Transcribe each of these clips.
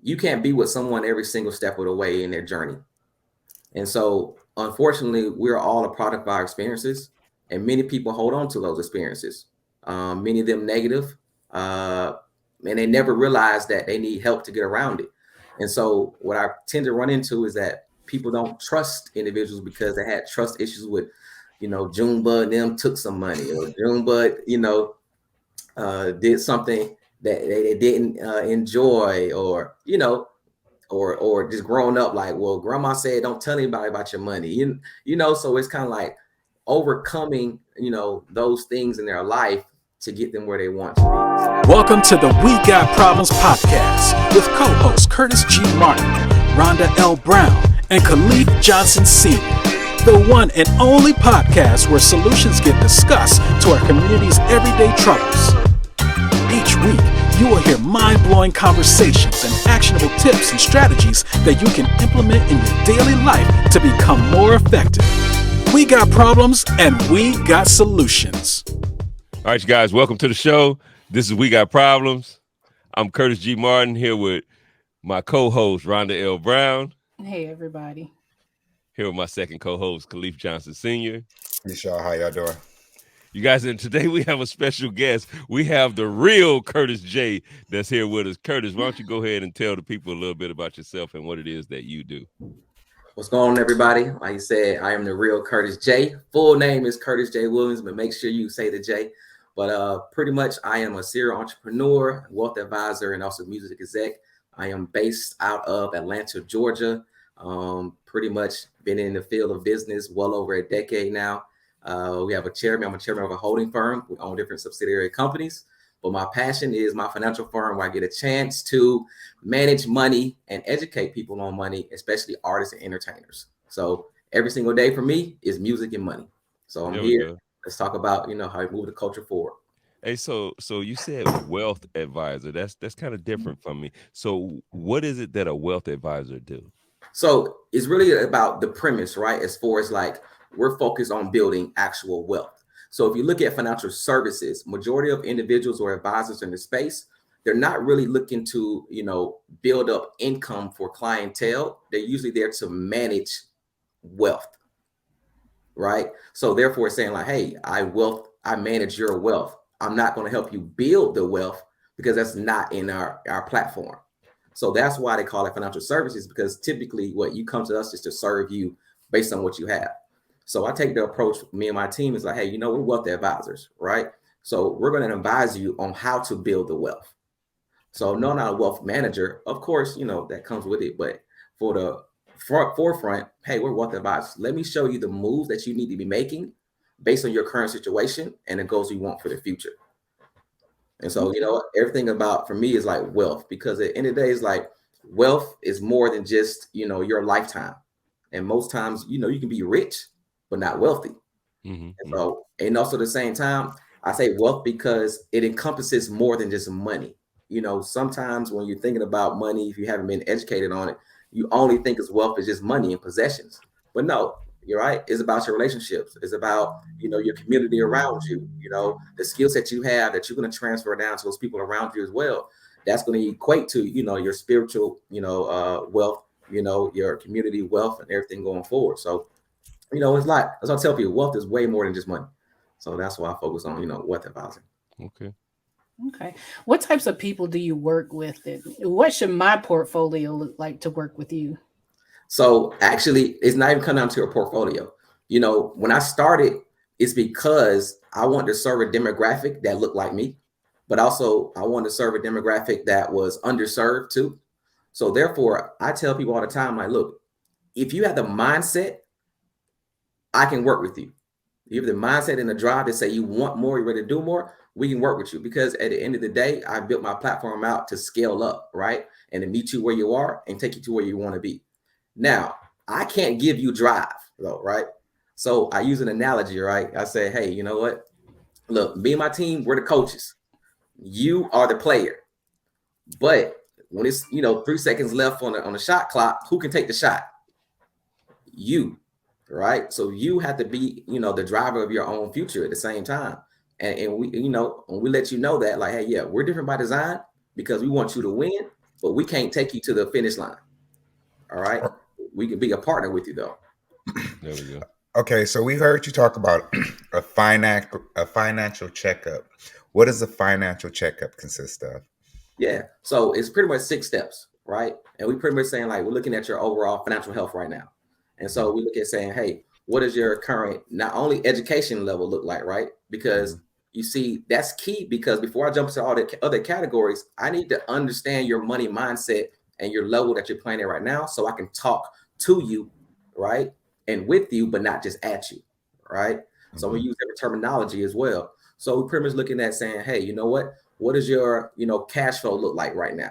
you can't be with someone every single step of the way in their journey. And so, unfortunately, we're all a product of our experiences, and many people hold on to those experiences. Many of them negative, uh, and they never realize that they need help to get around it. And so, what I tend to run into is that people don't trust individuals because they had trust issues with, Junebug and them took some money, or Junebug, did something that they didn't enjoy, or or just growing up like, well, grandma said don't tell anybody about your money, so it's kind of like overcoming those things in their life to get them where they want to be. Welcome to the We Got Problems podcast with co-hosts Curtis G. Martin, Rhonda L. Brown, and Caliph Johnson Sr., the one and only podcast where solutions get discussed to our community's everyday troubles. Each week, you will hear mind-blowing conversations and actionable tips and strategies that you can implement in your daily life to become more effective. We got problems and we got solutions. All right, you guys, welcome to the show. This is We Got Problems. I'm Curtis G. Martin here with my co-host, Rhonda L. Brown. Hey, everybody. Here with my second co-host, Caliph Johnson Sr. Hey, y'all. How y'all doing? You guys, and today we have a special guest. We have the real Curtis J that's here with us. Curtis, why don't you go ahead and tell the people a little bit about yourself and what it is that you do. What's going on, everybody? Like you said, I am the real Curtis J. Full name is Curtis J. Williams, but make sure you say the J. But pretty much, I am a serial entrepreneur, wealth advisor, and also music exec. I am based out of Atlanta, Georgia. Pretty much been in the field of business well over a decade now. We have a chairman. I'm a chairman of a holding firm. We own different subsidiary companies. But my passion is my financial firm, where I get a chance to manage money and educate people on money, especially artists and entertainers. So every single day for me is music and money. So I'm here. Let's talk about, how we move the culture forward. Hey, so you said wealth advisor. That's kind of different from me. So what is it that a wealth advisor do? So it's really about the premise, right? As far as like, we're focused on building actual wealth. So if you look at financial services, majority of individuals or advisors in the space, they're not really looking to, build up income for clientele. They're usually there to manage wealth, right? So therefore saying like, hey, I manage your wealth. I'm not going to help you build the wealth because that's not in our platform. So that's why they call it financial services, because typically what you come to us is to serve you based on what you have. So I take the approach, me and my team is like, hey, we're wealth advisors, right? So we're going to advise you on how to build the wealth. So no, not a wealth manager, of course, that comes with it. But for the forefront, hey, we're wealth advisors. Let me show you the moves that you need to be making based on your current situation and the goals you want for the future. And so, everything about for me is like wealth, because at the end of the day, it's like wealth is more than just, your lifetime. And most times, you can be rich, but not wealthy. Mm-hmm. And also at the same time, I say wealth because it encompasses more than just money. Sometimes when you're thinking about money, if you haven't been educated on it, you only think as wealth is just money and possessions. But no, you're right. It's about your relationships. It's about, your community around you, the skill set you have that you're going to transfer down to those people around you as well. That's going to equate to, your spiritual, wealth, your community wealth and everything going forward. So, it's like, as I tell people, wealth is way more than just money. So that's why I focus on, wealth advising. Okay. What types of people do you work with? And what should my portfolio look like to work with you? So actually, it's not even coming down to a portfolio. When I started, it's because I wanted to serve a demographic that looked like me, but also I wanted to serve a demographic that was underserved too. So therefore, I tell people all the time, like, look, if you have the mindset, I can work with you. You have the mindset and the drive to say you want more, you're ready to do more, we can work with you. Because at the end of the day, I built my platform out to scale up, right? And to meet you where you are and take you to where you want to be. Now, I can't give you drive though, right? So I use an analogy, right? I say, hey, you know what? Look, me and my team, we're the coaches. You are the player. But when it's, 3 seconds left on the shot clock, who can take the shot? You. Right. So you have to be, the driver of your own future at the same time. And we, when we let you know that, like, hey, yeah, we're different by design because we want you to win, but we can't take you to the finish line. All right. We can be a partner with you though. There we go. Okay, so we heard you talk about a financial checkup. What does a financial checkup consist of? Yeah. So it's pretty much 6 steps, right? And we pretty much saying like, we're looking at your overall financial health right now. And so we look at saying, hey, what does your current, not only education level look like, right? Because you see, that's key, because before I jump to all the other categories, I need to understand your money mindset and your level that you're playing at right now, so I can talk to you, right? And with you, but not just at you, right? So we use different terminology as well. So we're pretty much looking at saying, hey, you know what does your, cash flow look like right now?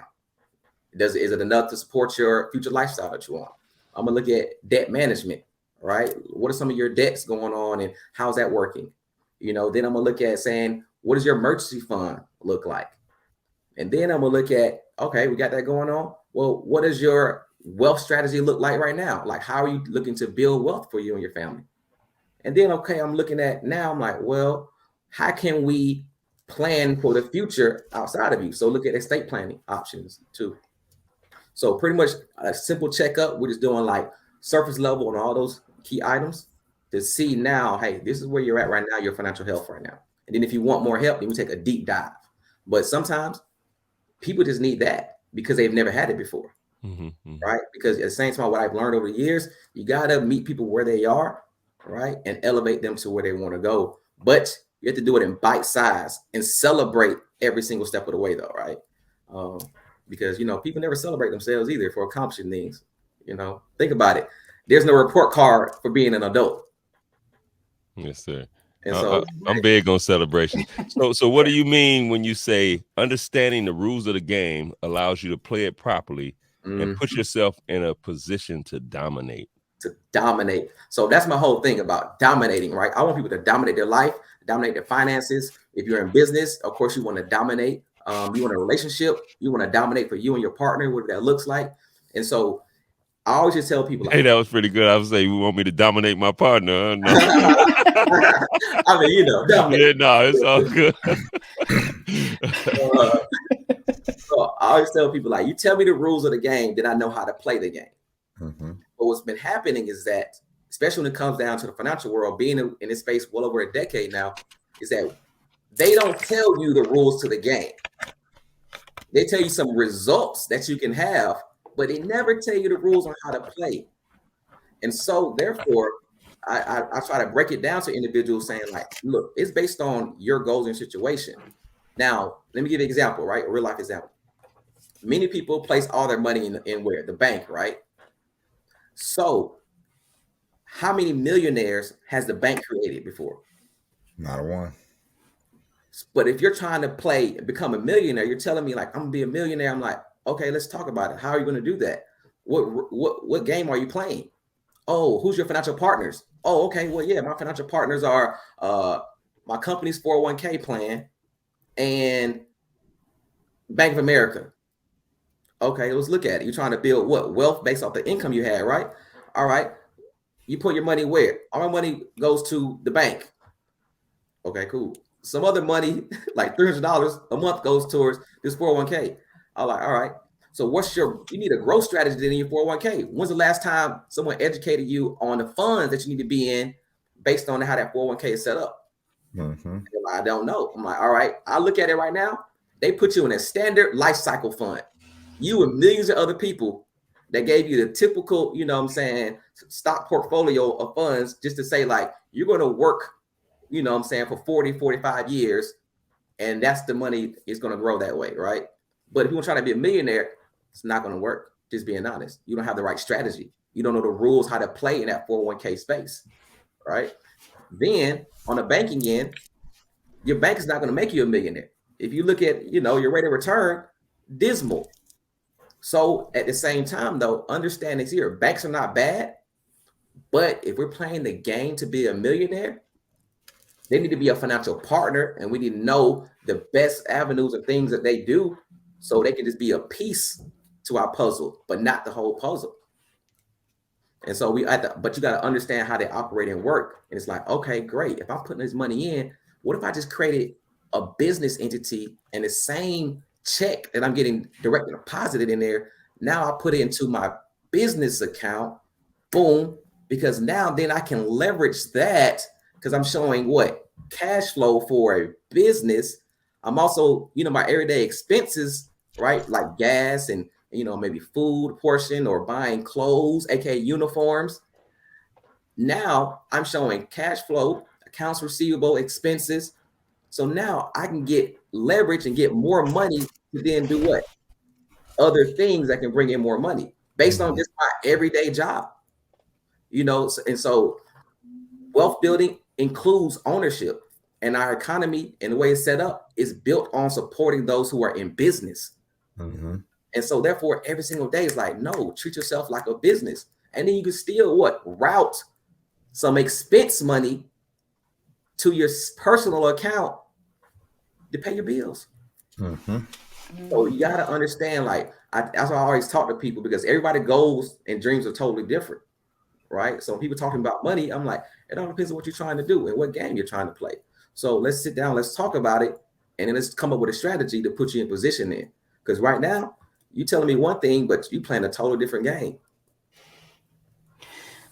Is it enough to support your future lifestyle that you want? I'm gonna look at debt management, right? What are some of your debts going on and how's that working? Then I'm gonna look at saying, what does your emergency fund look like? And then I'm gonna look at, okay, we got that going on. Well, what does your wealth strategy look like right now? Like, how are you looking to build wealth for you and your family? And then, okay, I'm looking at now, I'm like, well, how can we plan for the future outside of you? So look at estate planning options too. So pretty much a simple checkup. We're just doing like surface level on all those key items to see now, hey, this is where you're at right now, your financial health right now. And then if you want more help, then we take a deep dive. But sometimes people just need that because they've never had it before, right? Because at the same time, what I've learned over the years, you got to meet people where they are, right? And elevate them to where they want to go. But you have to do it in bite size and celebrate every single step of the way though, right? Because, people never celebrate themselves either for accomplishing things. Think about it. There's no report card for being an adult. Yes, sir. And so I'm big on celebration. So what do you mean when you say understanding the rules of the game allows you to play it properly and put yourself in a position to dominate? So that's my whole thing about dominating, right? I want people to dominate their life, dominate their finances. If you're in business, of course, you want to dominate. You want a relationship, you want to dominate for you and your partner, whatever that looks like. And so I always just tell people, like, hey, that was pretty good. I was saying, you want me to dominate my partner? Huh? No. I mean, dominate. Yeah, no, it's all good. So I always tell people, like, you tell me the rules of the game, then I know how to play the game. But what's been happening is that, especially when it comes down to the financial world, being in this space well over a decade now, is that they don't tell you the rules to the game. They tell you some results that you can have, but they never tell you the rules on how to play. And so therefore, I try to break it down to individuals saying, like, look, it's based on your goals and situation. Now, let me give you an example, right? A real life example. Many people place all their money in where? The bank, right? So how many millionaires has the bank created before? Not a one. But if you're trying to play and become a millionaire, you're telling me, like, I'm gonna be a millionaire. I'm like, okay, let's talk about it. How are you going to do that? What game are you playing? Oh, who's your financial partners? Oh, okay. Well, yeah, my financial partners are my company's 401k plan and Bank of America. Okay, let's look at it. You're trying to build what? Wealth based off the income you had, right? All right. You put your money where? All my money goes to the bank. Okay, cool. Some other money, like $300 a month, goes towards this 401k. I'm like, all right. So you need a growth strategy in your 401k. When's the last time someone educated you on the funds that you need to be in based on how that 401k is set up? I don't know. I'm like, all right. I look at it right now. They put you in a standard life cycle fund. You and millions of other people that gave you the typical, stock portfolio of funds just to say, like, you're going to work, for 40, 45 years. And that's the money is going to grow that way, right? But if you want to try to be a millionaire, it's not going to work. Just being honest. You don't have the right strategy. You don't know the rules, how to play in that 401k space, right? Then on the banking end, your bank is not going to make you a millionaire. If you look at, your rate of return, dismal. So at the same time, though, understand this here. Banks are not bad, but if we're playing the game to be a millionaire, they need to be a financial partner, and we need to know the best avenues and things that they do so they can just be a piece to our puzzle, but not the whole puzzle. And so but you got to understand how they operate and work. And it's like, okay, great. If I'm putting this money in, what if I just created a business entity and the same check that I'm getting directly deposited in there, now I put it into my business account, boom, because now then I can leverage that because I'm showing what? Cash flow for a business. I'm also, my everyday expenses, right? Like gas and, maybe food portion or buying clothes, aka uniforms. Now I'm showing cash flow, accounts receivable, expenses. So now I can get leverage and get more money to then do what? Other things that can bring in more money based on just my everyday job. And so wealth building includes ownership, and our economy and the way it's set up is built on supporting those who are in business. Mm-hmm. And so therefore every single day is like, no, treat yourself like a business. And then you can still route some expense money to your personal account to pay your bills. Mm-hmm. So you got to understand, that's why I always talk to people, because everybody goals and dreams are totally different, right? So when people talking about money, I'm like, it all depends on what you're trying to do and what game you're trying to play. So let's sit down, let's talk about it, and then let's come up with a strategy to put you in position in. Because right now, you telling me one thing, but you playing a totally different game.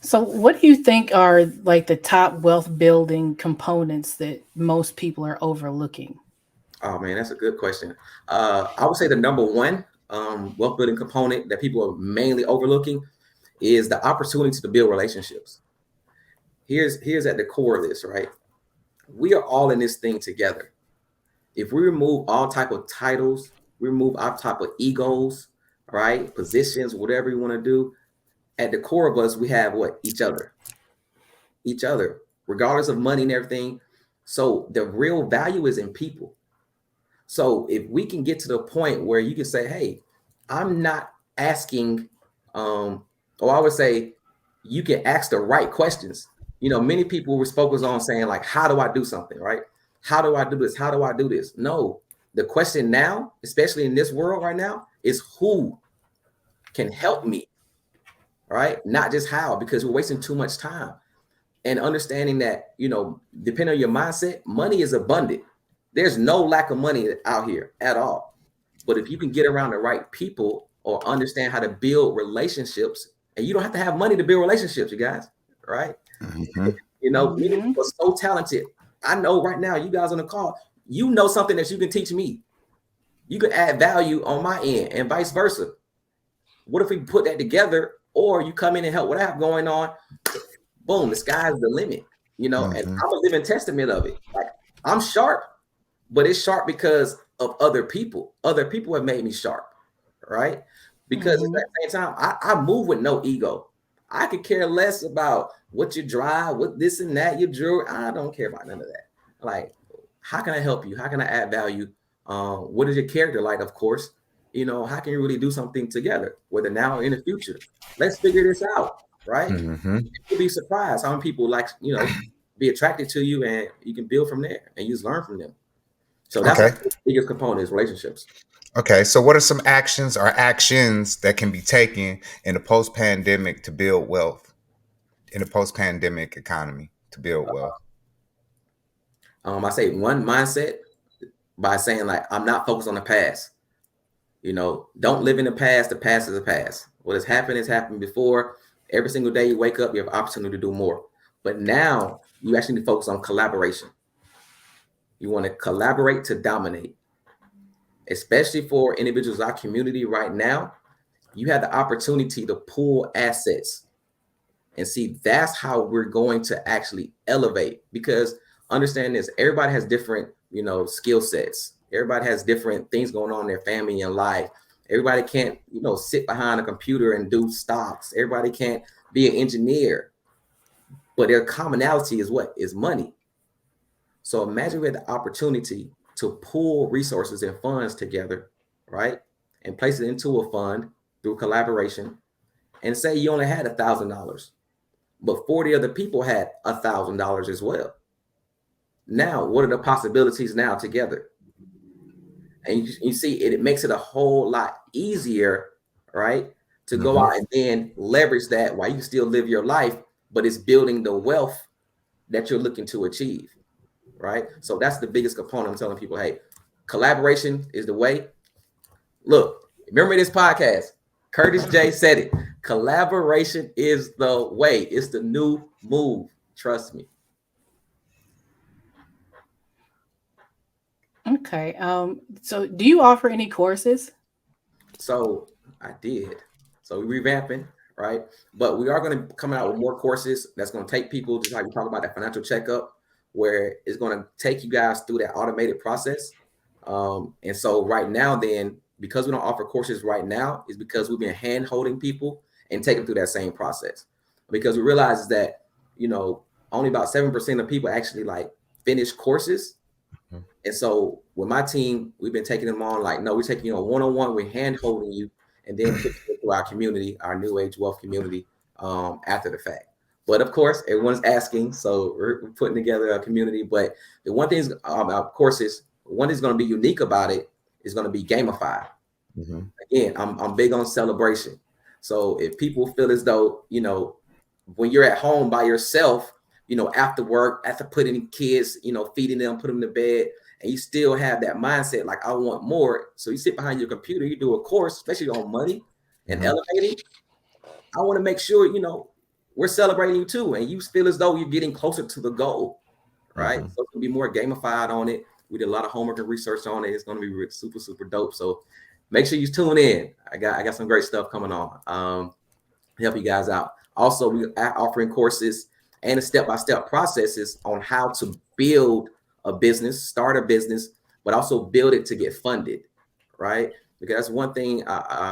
So what do you think are like the top wealth building components that most people are overlooking? Oh man, that's a good question. I would say the number one wealth building component that people are mainly overlooking is the opportunity to build relationships. Here's at the core of this, right? We are all in this thing together. If we remove all type of titles, we remove all type of egos, right? Positions, whatever you want to do. At the core of us, we have what? Each other, regardless of money and everything. So the real value is in people. So if we can get to the point where you can say, hey, I'm not asking, or I would say you can ask the right questions. Many people were focused on saying like, how do I do something, right? How do I do this? How do I do this? No, the question now, especially in this world right now, is who can help me, right? Not just how, because we're wasting too much time. And understanding that, depending on your mindset, money is abundant. There's no lack of money out here at all. But if you can get around the right people or understand how to build relationships, and you don't have to have money to build relationships, you guys, right? Mm-hmm. Many people are so talented. I know right now, you guys on the call, you know something that you can teach me. You can add value on my end and vice versa. What if we put that together, or you come in and help what I have going on? Boom, the sky's the limit, and I'm a living testament of it. Like, I'm sharp, but it's sharp because of other people. Other people have made me sharp, right? Because at the same time, I move with no ego. I could care less about what you drive, what this and that, your jewelry. I don't care about none of that. Like, how can I help you? How can I add value? What is your character like, of course? How can you really do something together, whether now or in the future? Let's figure this out, right? Mm-hmm. You'll be surprised how many people be attracted to you, and you can build from there and you just learn from them. So that's the biggest component is relationships. Okay, so what are some actions that can be taken in the post-pandemic to build wealth, in the post-pandemic economy to build wealth? I say one mindset by saying like, I'm not focused on the past. Don't live in the past. The past is the past. What has happened before. Every single day you wake up, you have opportunity to do more. But now you actually need to focus on collaboration. You want to collaborate to dominate. Especially for individuals in our community right now, you have the opportunity to pool assets. And see, that's how we're going to actually elevate. Because understand this, everybody has different, skill sets. Everybody has different things going on in their family and life. Everybody can't, sit behind a computer and do stocks. Everybody can't be an engineer. But their commonality is what? Is money. So imagine we had the opportunity to pool resources and funds together, right? And place it into a fund through collaboration. And say you only had $1,000, but 40 other people had $1,000 as well. Now, what are the possibilities now together? And you see, it makes it a whole lot easier, right? To go out and then leverage that while you still live your life, but it's building the wealth that you're looking to achieve, right? So that's the biggest component. I'm telling people, hey, collaboration is the way. Look, remember this podcast. Curtis J said it. Collaboration is the way. It's the new move. Trust me. Okay. So do you offer any courses? So I did. So we're revamping, right? But we are going to come out with more courses that's going to take people, just like we talk about that financial checkup, where it's going to take you guys through that automated process. And so right now, then, because we don't offer courses right now, is because we've been hand holding people and taking them through that same process. Because we realize that, only about 7% of people actually like finish courses. And so with my team, we've been taking them on like, no, we're taking you on one-on-one, we're hand holding you, and then put you into our community, our new age wealth community, after the fact. But of course, everyone's asking, so we're putting together a community. But the one thing about courses, one is going to be unique about it is going to be gamified. Again, I'm big on celebration. So if people feel as though, when you're at home by yourself, after work, after putting kids, feeding them, put them to bed, and you still have that mindset, like, I want more. So you sit behind your computer, you do a course, especially on money and elevating. I want to make sure, we're celebrating you too. And you feel as though you're getting closer to the goal, right? So it's going to be more gamified on it. We did a lot of homework and research on it. It's going to be super, super dope. So make sure you tune in. I got some great stuff coming on. Help you guys out. Also, we are offering courses and the step-by-step processes on how to build a business, start a business, but also build it to get funded, right? Because that's one thing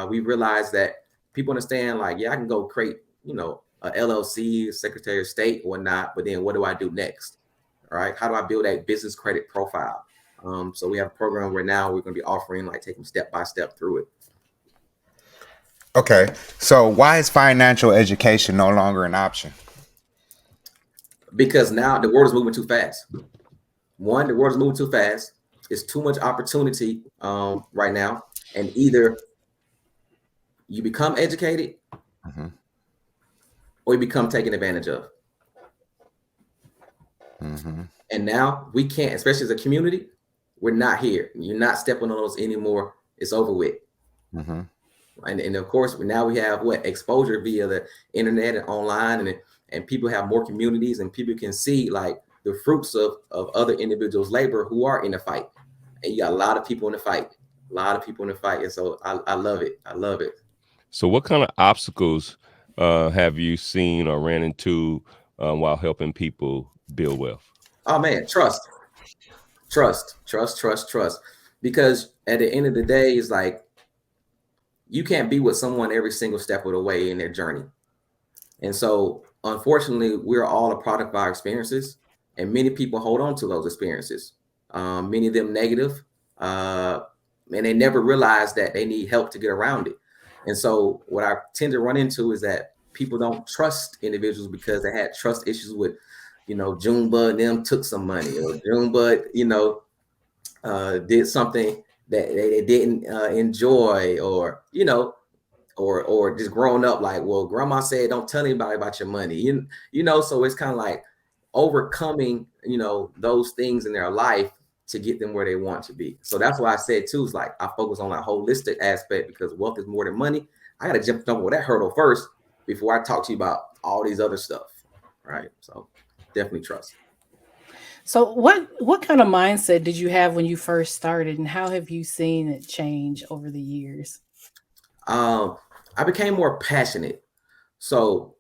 we realized that people understand, like, yeah, I can go create, a LLC, Secretary of State, or whatnot, but then what do I do next, right? How do I build a business credit profile? So we have a program where now we're going to be offering, like, taking step-by-step through it. Okay, so why is financial education no longer an option? Because now the world is moving too fast. One, the world is moving too fast. It's too much opportunity right now. And either you become educated or you become taken advantage of. And now we can't, especially as a community, we're not here. You're not stepping on those anymore. It's over with. And of course, now we have exposure via the internet and online, and people have more communities, and people can see like the fruits of other individuals' labor who are in the fight. And you got a lot of people in the fight, And so I love it. I love it. So what kind of obstacles have you seen or ran into while helping people build wealth? Oh man, trust. Because at the end of the day, it's like, you can't be with someone every single step of the way in their journey. And so, unfortunately, we're all a product of our experiences, and many people hold on to those experiences, many of them negative, and they never realize that they need help to get around it. And so what I tend to run into is that people don't trust individuals because they had trust issues with, Junebug and them took some money, or Junebug, did something that they didn't enjoy, or or just growing up like, well, grandma said don't tell anybody about your money, so it's kind of like overcoming those things in their life to get them where they want to be. So that's why I said too, is like, I focus on that holistic aspect, because wealth is more than money. I got to jump over that hurdle first before I talk to you about all these other stuff, right? So definitely trust. So what kind of mindset did you have when you first started, and how have you seen it change over the years? I became more passionate. So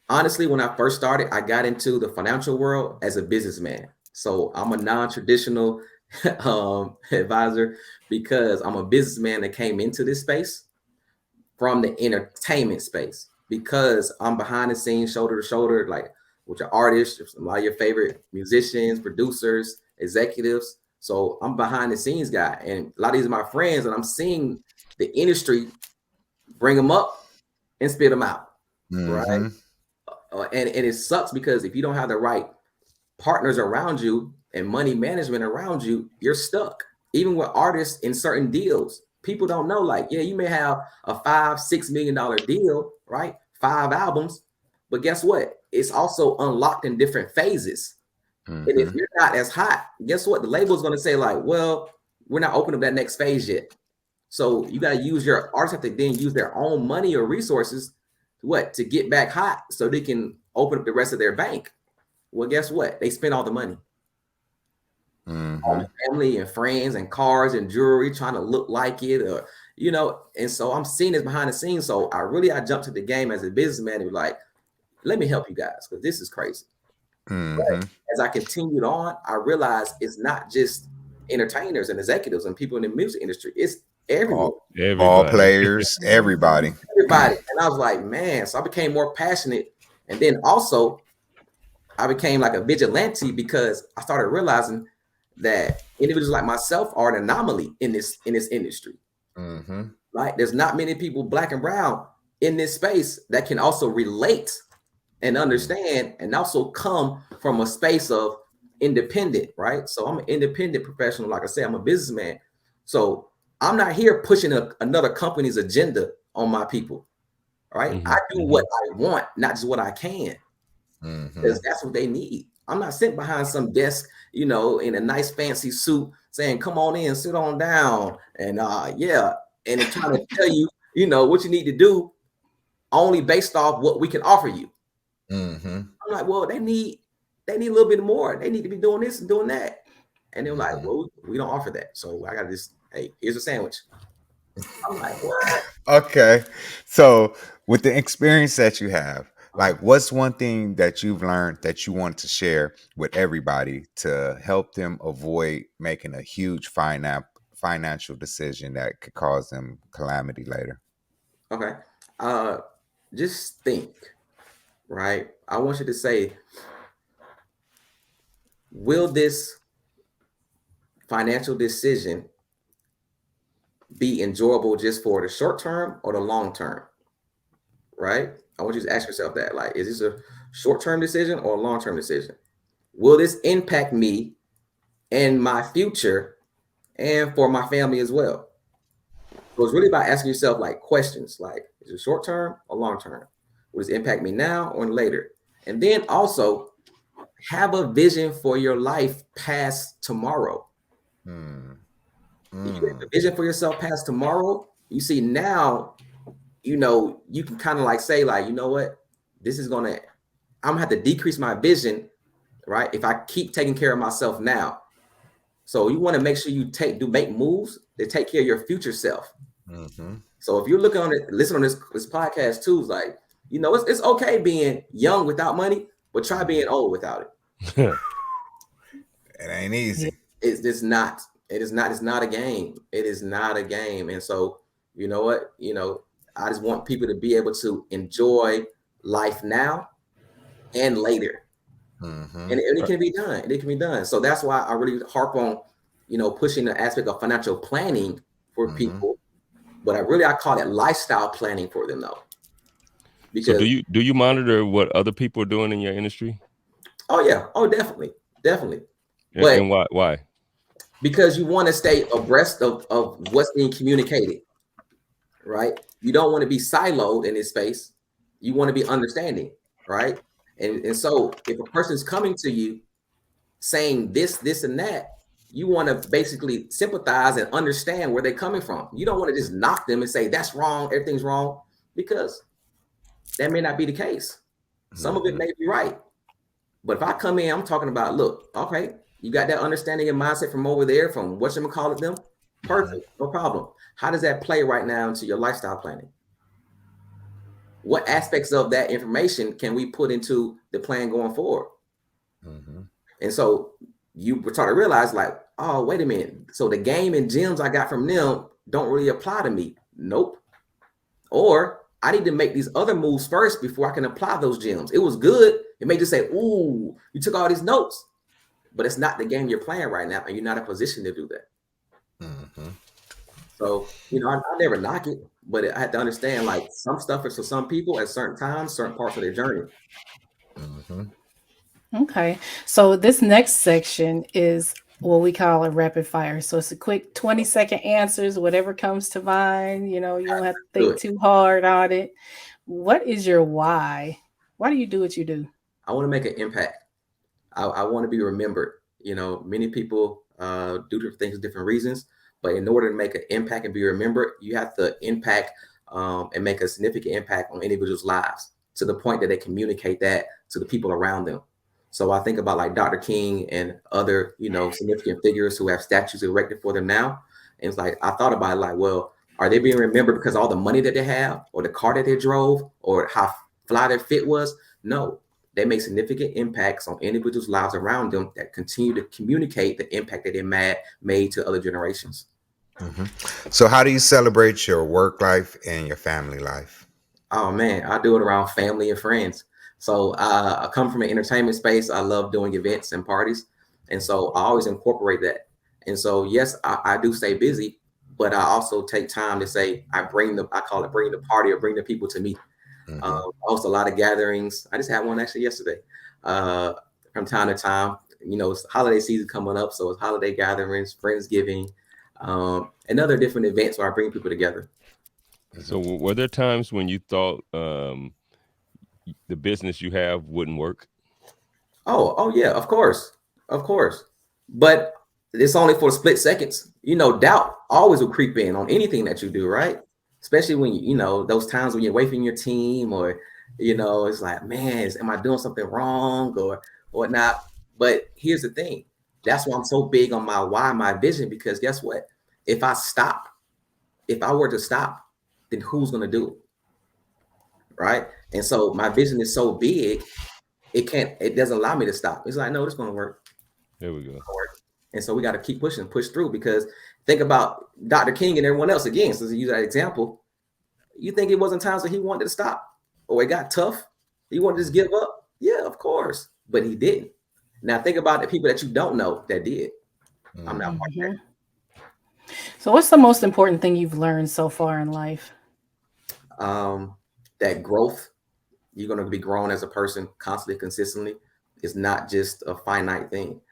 honestly, when I first started, I got into the financial world as a businessman. So I'm a non-traditional advisor, because I'm a businessman that came into this space from the entertainment space, because I'm behind the scenes, shoulder to shoulder, like with your artists, a lot of your favorite musicians, producers, executives. So I'm behind the scenes guy, and a lot of these are my friends, and I'm seeing the industry bring them up and spit them out, right? And it sucks, because if you don't have the right partners around you and money management around you, you're stuck. Even with artists in certain deals, people don't know, like, yeah, you may have a $5-6 million deal, right? 5 albums, but guess what? It's also unlocked in different phases. And if you're not as hot, guess what? The label is going to say, like, well, we're not opening up that next phase yet. So you got to use your artists have to then use their own money or resources to get back hot so they can open up the rest of their bank. Well, guess what? They spent all the money. All the family and friends and cars and jewelry trying to look like it, or and so I'm seeing this behind the scenes. So I jumped to the game as a businessman and be like, let me help you guys because this is crazy. But as I continued on, I realized it's not just entertainers and executives and people in the music industry. It's everyone. All players, everybody. And I was like, man, so I became more passionate. And then also I became like a vigilante because I started realizing that individuals like myself are an anomaly in this industry. Right? There's not many people, black and brown, in this space that can also relate and understand and also come from a space of independent, right? So I'm an independent professional. Like I said, I'm a businessman. So I'm not here pushing another company's agenda on my people, right? I do what I want, not just what I can, because that's what they need. I'm not sitting behind some desk, in a nice fancy suit saying, come on in, sit on down. And and trying to tell you, what you need to do only based off what we can offer you. I'm like, well, they need a little bit more. They need to be doing this and doing that. And they're like, well, we don't offer that. So I got this, hey, here's a sandwich. I'm like, what? Okay. So with the experience that you have, like, what's one thing that you've learned that you want to share with everybody to help them avoid making a huge financial decision that could cause them calamity later? Okay. Just think, right? I want you to say, will this financial decision be enjoyable just for the short term or the long term? Right? I want you to ask yourself that. Like, is this a short-term decision or a long-term decision? Will this impact me and my future and for my family as well? So it's really about asking yourself like questions like, is it short-term or long-term? Will this impact me now or later? And then also have a vision for your life past tomorrow. If you have a vision for yourself past tomorrow, you see now, you can kind of like say like, you know what, I'm gonna have to decrease my vision, right? If I keep taking care of myself now. So you want to make sure you make moves that take care of your future self. So if you're looking on it, listen on this podcast too, it's like, it's okay being young without money, but try being old without it. It ain't easy. It's not. It is not. It's not a game. It is not a game. And so, you know what? I just want people to be able to enjoy life now and later. And it can be done. It can be done. So that's why I really harp on, pushing the aspect of financial planning for people. But I call it lifestyle planning for them though. Because so do you monitor what other people are doing in your industry? Oh yeah. Oh, definitely. Definitely. But, and why? Because you want to stay abreast of what's being communicated, right? You don't want to be siloed in this space. You want to be understanding, right? And so if a person's coming to you saying this, and that, you want to basically sympathize and understand where they're coming from. You don't want to just knock them and say, that's wrong, everything's wrong, because that may not be the case. Some of it may be right. But if I come in, I'm talking about, look, okay, you got that understanding and mindset from over there, from whatchamacallit them, perfect, no problem. How does that play right now into your lifestyle planning? What aspects of that information can we put into the plan going forward? And so you were trying to realize like, oh, wait a minute. So the game and gems I got from them don't really apply to me. Nope. Or I need to make these other moves first before I can apply those gems. It was good. It may just say, ooh, you took all these notes, but it's not the game you're playing right now. And you're not in a position to do that. So, I never knock it, but I had to understand like some stuff is for some people at certain times, certain parts of their journey. Okay. So this next section is what we call a rapid fire. So it's a quick 20-second answers, whatever comes to mind. You don't have to think too hard on it. What is your why? Why do you do what you do? I want to make an impact. I want to be remembered. Many people do different things for different reasons, But in order to make an impact and be remembered, you have to impact and make a significant impact on individuals' lives to the point that they communicate that to the people around them. So I think about like Dr. King and other, significant figures who have statues erected for them now. And it's like, I thought about it like, well, are they being remembered because of all the money that they have or the car that they drove or how fly their fit was? No, they make significant impacts on individuals' lives around them that continue to communicate the impact that they made to other generations. Mm-hmm. So how do you celebrate your work life and your family life? Oh man, I do it around family and friends. So I come from an entertainment space. I love doing events and parties. And so I always incorporate that. And so, yes, I do stay busy, but I also take time to say, I call it bring the party or bring the people to me. Mm-hmm. I host a lot of gatherings. I just had one actually yesterday. From time to time, it's holiday season coming up. So it's holiday gatherings, Friendsgiving, and other different events where I bring people together. So were there times when you thought the business you have wouldn't work? Oh yeah, of course. But it's only for split seconds. Doubt always will creep in on anything that you do, right? Especially when those times when you're away from your team, or it's like, man, am I doing something wrong or whatnot? But here's the thing. That's why I'm so big on my why, my vision, because guess what? If I were to stop, then who's gonna do it? Right. And so my vision is so big, it doesn't allow me to stop. It's like, no, it's gonna work. There we go. And so we got to keep pushing, push through, because think about Dr. King and everyone else again. So to use that example, you think it wasn't times that he wanted to stop or it got tough? He wanted to just give up? Yeah, of course. But he didn't. Now think about the people that you don't know that did. I'm not one of them. So what's the most important thing you've learned so far in life? That growth, you're going to be growing as a person constantly, consistently. It's not just a finite thing.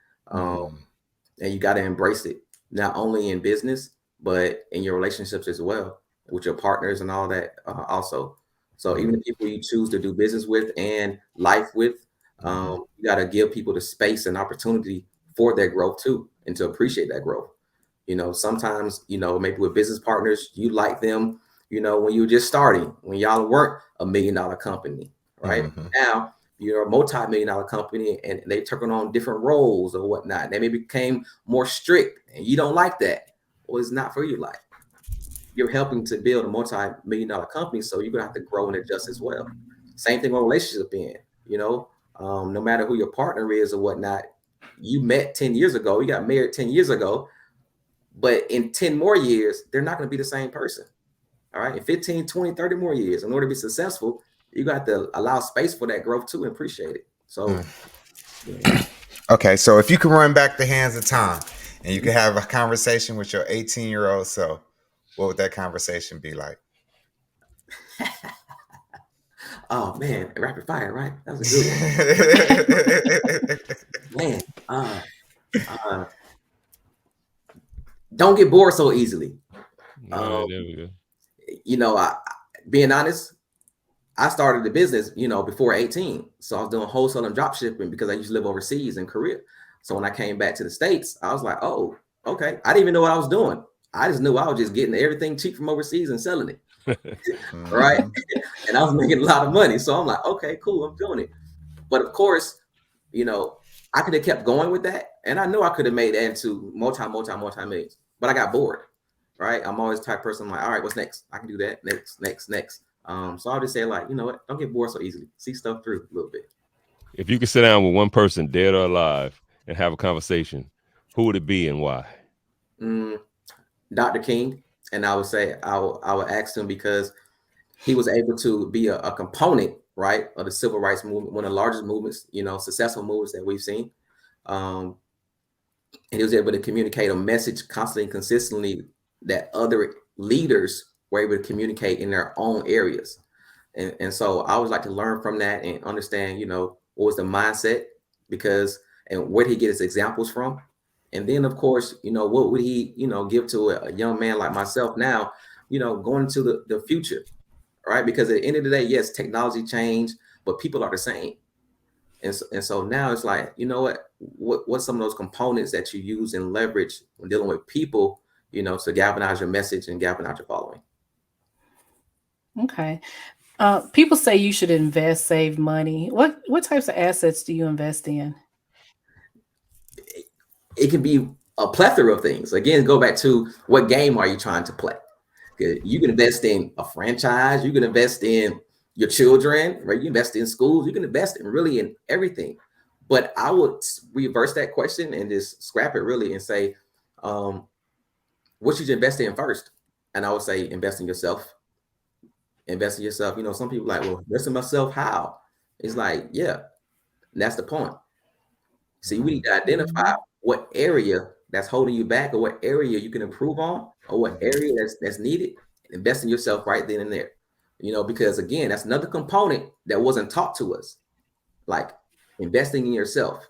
And you got to embrace it, not only in business, but in your relationships as well, with your partners and all that also. So even the people you choose to do business with and life with, you got to give people the space and opportunity for their growth too, and to appreciate that growth. Sometimes, maybe with business partners, you like them, when you were just starting, when y'all weren't $1 million company, right? Now, you're a multi-million-dollar company and they took on different roles or whatnot. They maybe became more strict and you don't like that. Well, it's not for your life. You're helping to build a multi-million-dollar company, so you're gonna have to grow and adjust as well. Same thing with relationship in, no matter who your partner is or whatnot, you met 10 years ago, you got married 10 years ago, but in 10 more years, they're not gonna be the same person. All right, in 15, 20, 30 more years, in order to be successful, you got to allow space for that growth too and appreciate it. So, okay. So if you could run back the hands of time and you could have a conversation with your 18-year-old self, what would that conversation be like? Oh man, rapid fire, right? That was a good one. Man, don't get bored so easily. There we go. Being honest, I started the business, before 18. So I was doing wholesale and drop shipping because I used to live overseas in Korea. So when I came back to the States, I was like, oh, okay. I didn't even know what I was doing. I just knew I was just getting everything cheap from overseas and selling it. Right. And I was making a lot of money. So I'm like, okay, cool. I'm doing it. But of course, I could have kept going with that. And I knew I could have made that into multi millions, but I got bored. Right. I'm always the type of person. I'm like, all right, what's next? I can do that. Next. So I'll just say, like, you know what? Don't get bored so easily. See stuff through a little bit. If you could sit down with one person, dead or alive, and have a conversation, who would it be and why? Dr. King. And I would say I would ask him because he was able to be a component, right, of the civil rights movement, one of the largest movements, successful movements that we've seen. And he was able to communicate a message constantly and consistently that other leaders were able to communicate in their own areas. And so I always like to learn from that and understand, what was the mindset, and where did he get his examples from? And then, of course, what would he, give to a young man like myself now, going into the future, right? Because at the end of the day, yes, technology changed, but people are the same. And so now it's like, what's some of those components that you use and leverage when dealing with people, to galvanize your message and galvanize your following. Okay. People say you should invest, save money. What types of assets do you invest in? It can be a plethora of things. Again, go back to what game are you trying to play? You can invest in a franchise. You can invest in your children, right? You invest in schools. You can invest in really in everything. But I would reverse that question and just scrap it really and say, what should you invest in first? And I would say invest in yourself. Invest in yourself. Some people are like, well, invest in myself, how? It's like, yeah, that's the point. See, we need to identify what area that's holding you back, or what area you can improve on, or what area that's needed. Invest in yourself right then and there. Because again, that's another component that wasn't taught to us. Like investing in yourself.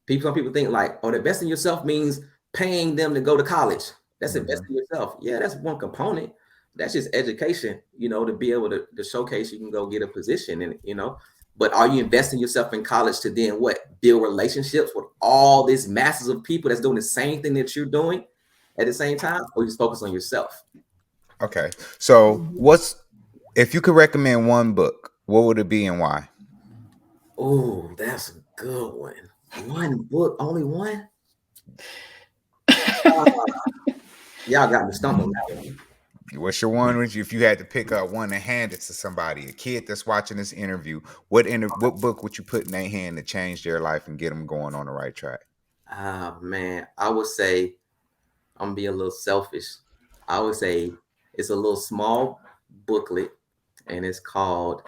Some people think like, oh, investing in yourself means paying them to go to college. That's investing in yourself. Yeah, that's one component. That's just education, to be able to showcase you can go get a position and, but are you investing yourself in college to then what? Build relationships with all these masses of people that's doing the same thing that you're doing at the same time, or you just focus on yourself? Okay. So if you could recommend one book, what would it be and why? Oh, that's a good one. One book, only one? Y'all got me stumped on that one. What's your one? If you had to pick up one and hand it to somebody, a kid that's watching this interview, what book would you put in their hand to change their life and get them going on the right track? Man, I would say, I'm being a little selfish. I would say it's a little small booklet, and it's called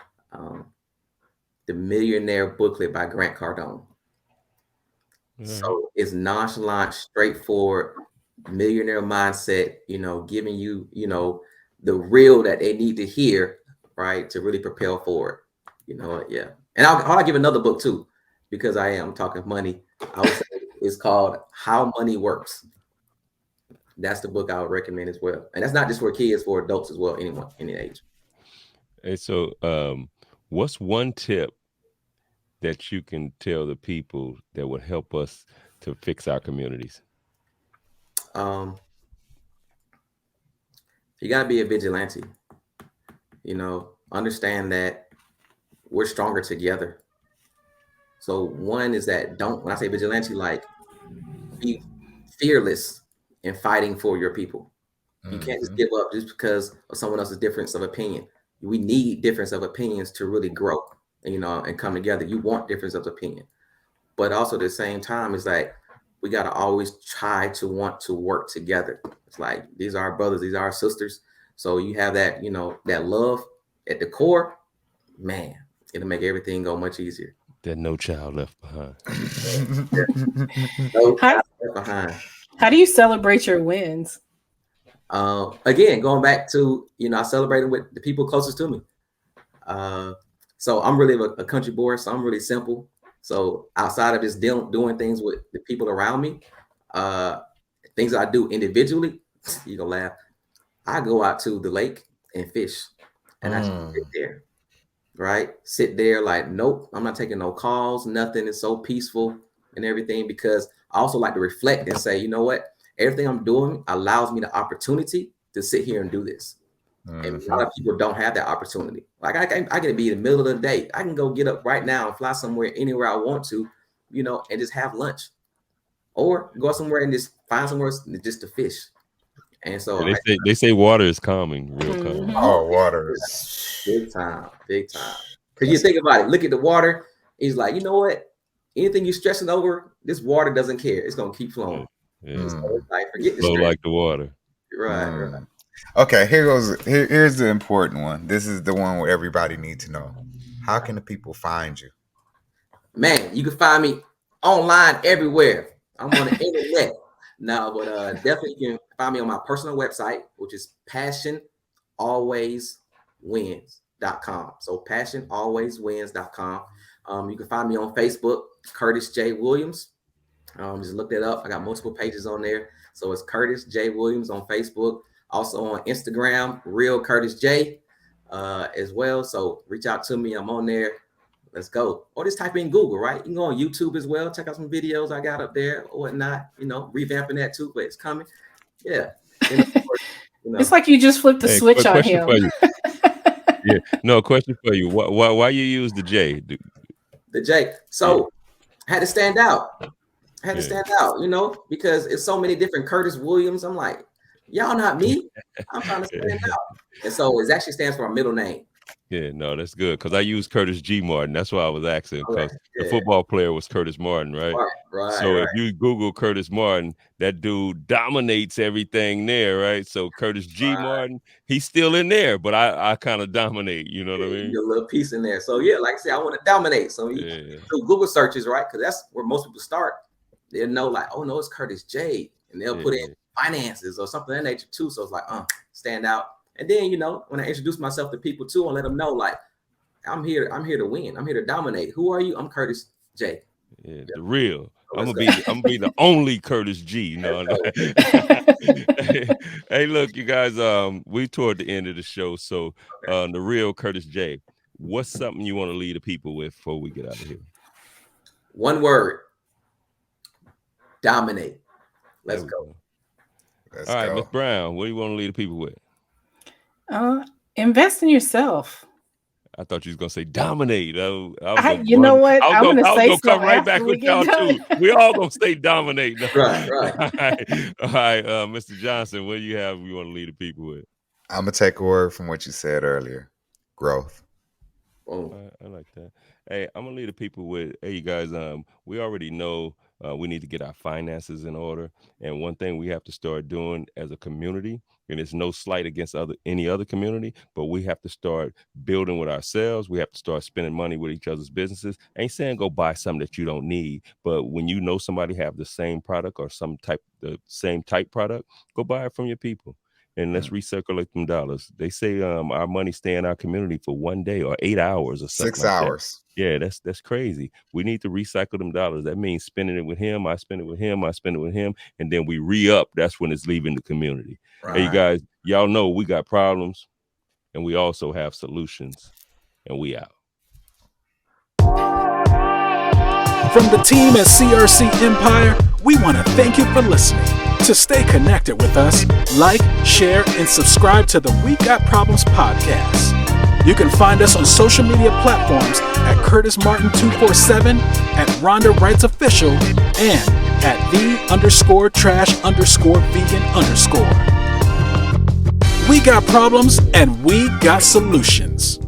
The Millionaire Booklet by Grant Cardone. So it's nonchalant, straightforward, millionaire mindset, giving you, the real that they need to hear, right, to really propel forward. Yeah. And I'll give another book too, because I am talking money. I would say it's called How Money Works. That's the book I would recommend as well. And that's not just for kids, for adults as well, anyone, any age. And so what's one tip that you can tell the people that would help us to fix our communities? You got to be a vigilante. Understand that we're stronger together. So one is that when I say vigilante, like be fearless in fighting for your people. You can't just give up just because of someone else's difference of opinion. We need difference of opinions to really grow, and come together. You want difference of opinion, but also at the same time, it's like we got to always try to want to work together. It's like these are our brothers, these are our sisters. So you have that, that love at the core, man, it'll make everything go much easier. That no child left behind. No child left behind. How do you celebrate your wins? Again, going back to, I celebrated with the people closest to me. So I'm really a country boy, so I'm really simple. So outside of just doing things with the people around me, things that I do individually, you're gonna laugh. I go out to the lake and fish, and I just sit there, right? Sit there like, nope, I'm not taking no calls, nothing. It's so peaceful and everything, because I also like to reflect and say, you know what? Everything I'm doing allows me the opportunity to sit here and do this. And a lot of people don't have that opportunity. Like I can be in the middle of the day. I can go get up right now and fly somewhere, anywhere I want to, and just have lunch, or go somewhere and just find somewhere just to fish. And so they say water is calming, real calming. Oh, water, big time. Because you think about it, look at the water. He's like, you know what? Anything you're stressing over, this water doesn't care. It's gonna keep flowing. Yeah. So it's like, forget the Flow stress. like the water. Right. Okay, here's the important one. This is the one where everybody needs to know. How can the people find you? Man, you can find me online everywhere. I'm on the internet. No, but definitely you can find me on my personal website, which is passionalwayswins.com. So passionalwayswins.com. You can find me on Facebook, Curtis J. Williams. Just look that up. I got multiple pages on there. So it's Curtis J. Williams on Facebook. Also on Instagram, Real Curtis J, as well. So reach out to me. I'm on there. Let's go. Or just type in Google, right? You can go on YouTube as well. Check out some videos I got up there or whatnot. Revamping that too, but it's coming. Yeah. It's like you just flipped the switch on question him. for you. Yeah, no, question for you. Why you use the J? The J. So I had to stand out. Because it's so many different Curtis Williams. I'm like, y'all not me. I'm trying to stand out. And so it actually stands for our middle name. Yeah, no, that's good because I use Curtis G. Martin. That's why I was asking because the football player was Curtis Martin, right? Right. So if you Google Curtis Martin, that dude dominates everything there, right? So Curtis G. Martin, he's still in there, but I kind of dominate. You know what I mean? A little piece in there. So like I said, I want to dominate. So you do Google searches, right? Because that's where most people start. They'll know like, oh no, it's Curtis J. And they'll put in finances or something of that nature too. So it's like, stand out. And then, when I introduce myself to people too, I let them know like, I'm here to win. I'm here to dominate. Who are you? I'm Curtis J. Yeah, the real. I'm gonna be the only Curtis G. No. Hey, look, you guys. We toward the end of the show, so the real Curtis J. What's something you want to leave the people with before we get out of here? One word. Dominate. Let's go. All right, Ms. Brown, what do you want to leave the people with? Invest in yourself. I thought you was gonna say dominate. You know what? I'm gonna say something. Come right back with y'all too. We all gonna say dominate. Right. All right, Mr. Johnson, what do you have? You want to leave the people with? I'm gonna take a word from what you said earlier. Growth. I like that. Hey, I'm gonna leave the people with. Hey, you guys. We already know. We need to get our finances in order. And one thing we have to start doing as a community, and it's no slight against any other community, but we have to start building with ourselves. We have to start spending money with each other's businesses. I ain't saying go buy something that you don't need, but when you know somebody have the same product or the same type product, go buy it from your people. And let's recirculate them dollars. They say our money stay in our community for 1 day or 8 hours or something. 6 hours. Yeah, that's crazy. We need to recycle them dollars. That means spending it with him. I spend it with him. I spend it with him. And then we re-up. That's when it's leaving the community. Right. Hey, you guys, y'all know we got problems and we also have solutions. And we out. From the team at CRC Empire, we want to thank you for listening. To stay connected with us, like, share, and subscribe to the We Got Problems podcast. You can find us on social media platforms at Curtis Martin 247, at Rhonda Wrights Official, and at the_trash_vegan_. We got problems and we got solutions.